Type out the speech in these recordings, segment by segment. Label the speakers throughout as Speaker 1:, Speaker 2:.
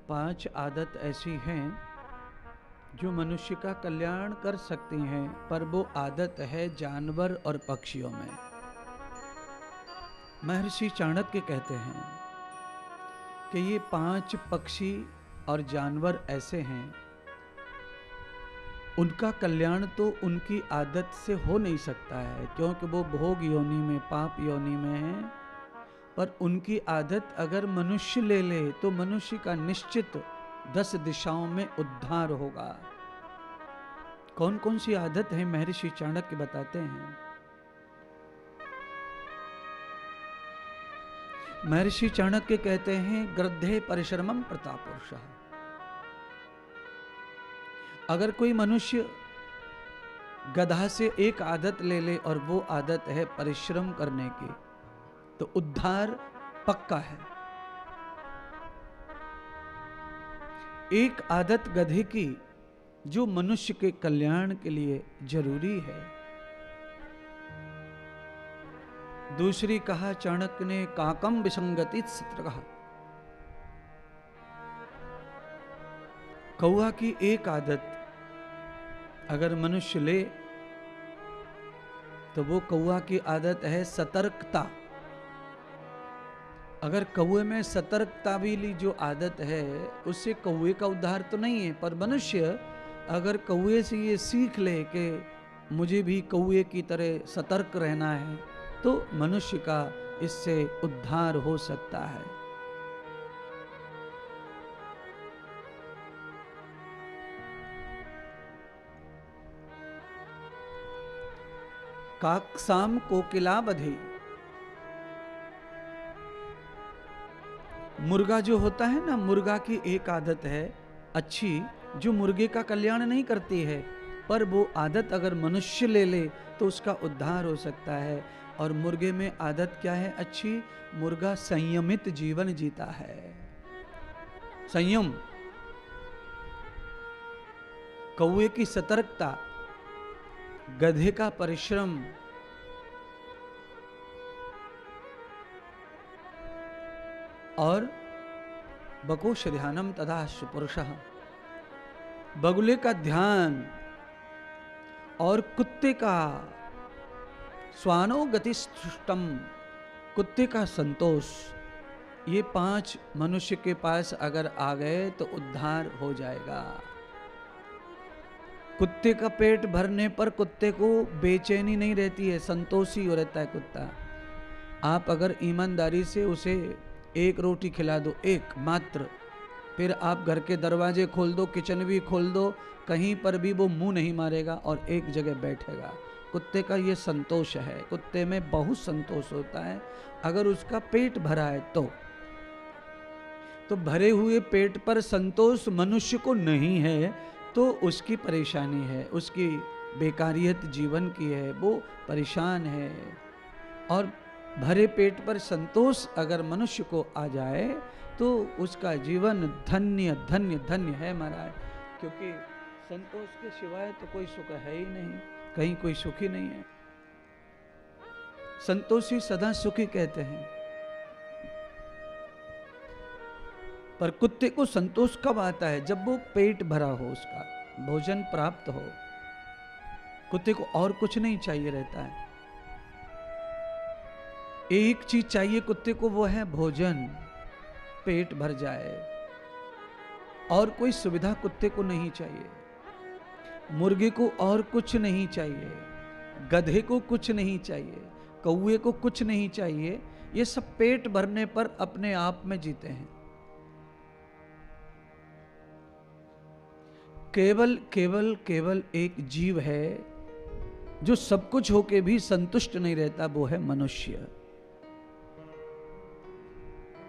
Speaker 1: 5 आदत ऐसी हैं जो मनुष्य का कल्याण कर सकती हैं, पर वो आदत है जानवर और पक्षियों में। महर्षि चाणक्य कहते हैं कि ये 5 पक्षी और जानवर ऐसे हैं, उनका कल्याण तो उनकी आदत से हो नहीं सकता है, क्योंकि वो भोग योनि में, पाप योनि में हैं। पर उनकी आदत अगर मनुष्य ले ले तो मनुष्य का निश्चित 10 दिशाओं में उद्धार होगा। कौन कौन सी आदत है महर्षि चाणक्य बताते हैं। महर्षि चाणक्य कहते हैं गृद्धे परिश्रमम प्रतापुरुषः। अगर कोई मनुष्य गधा से एक आदत ले ले और वो आदत है परिश्रम करने की, तो उद्धार पक्का है। एक आदत गधे की जो मनुष्य के कल्याण के लिए जरूरी है। दूसरी कहा चाणक्य ने काकम विसंगति सत्र कहा, कौआ की एक आदत अगर मनुष्य ले तो वो कौआ की आदत है सतर्कता। अगर कौए में सतर्कता भी ली जो आदत है, उससे कौए का उद्धार तो नहीं है, पर मनुष्य अगर कौए से ये सीख ले कि मुझे भी कौए की तरह सतर्क रहना है, तो मनुष्य का इससे उद्धार हो सकता है। काकसाम कोकिला बधे, मुर्गा जो होता है ना, मुर्गा की एक आदत है अच्छी जो मुर्गे का कल्याण नहीं करती है, पर वो आदत अगर मनुष्य ले ले तो उसका उद्धार हो सकता है। और मुर्गे में आदत क्या है अच्छी? मुर्गा संयमित जीवन जीता है। संयम, कौए की सतर्कता, गधे का परिश्रम, और बकोश ध्यानम तथा सुपुरुषः, बगुले का ध्यान, और कुत्ते का स्वानो गतिस्तुष्टम, कुत्ते का संतोष। ये 5 मनुष्य के पास अगर आ गए तो उद्धार हो जाएगा। कुत्ते का पेट भरने पर कुत्ते को बेचैनी नहीं रहती है, संतोषी हो रहता है कुत्ता। आप अगर ईमानदारी से उसे एक रोटी खिला दो, एक मात्र, फिर आप घर के दरवाजे खोल दो, किचन भी खोल दो, कहीं पर भी वो मुंह नहीं मारेगा और एक जगह बैठेगा। कुत्ते का ये संतोष है, कुत्ते में बहुत संतोष होता है अगर उसका पेट भरा है तो भरे हुए पेट पर संतोष मनुष्य को नहीं है तो उसकी परेशानी है, उसकी बेकारियत जीवन की है, वो परेशान है। और भरे पेट पर संतोष अगर मनुष्य को आ जाए तो उसका जीवन धन्य धन्य धन्य है महाराज, क्योंकि संतोष के सिवाय तो कोई सुख है ही नहीं, कहीं कोई सुखी नहीं है। संतोषी सदा सुखी कहते हैं। पर कुत्ते को संतोष कब आता है? जब वो पेट भरा हो, उसका भोजन प्राप्त हो। कुत्ते को और कुछ नहीं चाहिए रहता है, एक चीज चाहिए कुत्ते को, वो है भोजन, पेट भर जाए, और कोई सुविधा कुत्ते को नहीं चाहिए। मुर्गे को और कुछ नहीं चाहिए, गधे को कुछ नहीं चाहिए, कौए को कुछ नहीं चाहिए। ये सब पेट भरने पर अपने आप में जीते हैं। केवल केवल केवल एक जीव है जो सब कुछ होके भी संतुष्ट नहीं रहता, वो है मनुष्य।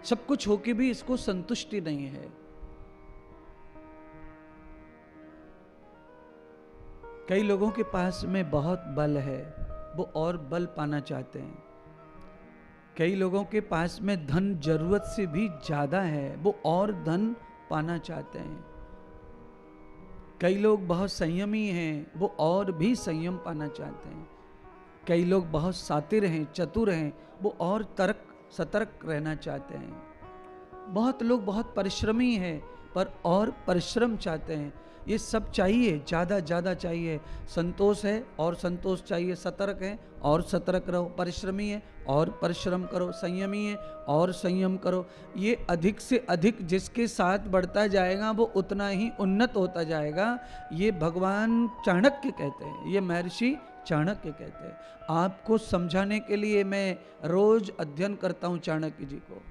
Speaker 1: सब कुछ होके भी इसको संतुष्टि नहीं है। कई लोगों के पास में बहुत बल है, वो और बल पाना चाहते हैं। कई लोगों के पास में धन जरूरत से भी ज्यादा है, वो और धन पाना चाहते हैं। कई लोग बहुत संयमी हैं, वो और भी संयम पाना चाहते हैं। कई लोग बहुत सातिर हैं, चतुर हैं, वो और सतर्क रहना चाहते हैं। बहुत लोग बहुत परिश्रमी हैं, पर और परिश्रम चाहते हैं। ये सब चाहिए, ज़्यादा चाहिए। संतोष है और संतोष चाहिए, सतर्क है और सतर्क रहो, परिश्रमी है और परिश्रम करो, संयमी है और संयम करो। ये अधिक से अधिक जिसके साथ बढ़ता जाएगा वो उतना ही उन्नत होता जाएगा। ये भगवान चाणक्य कहते हैं, ये महर्षि चाणक्य कहते हैं। आपको समझाने के लिए मैं रोज अध्ययन करता हूँ चाणक्य जी को।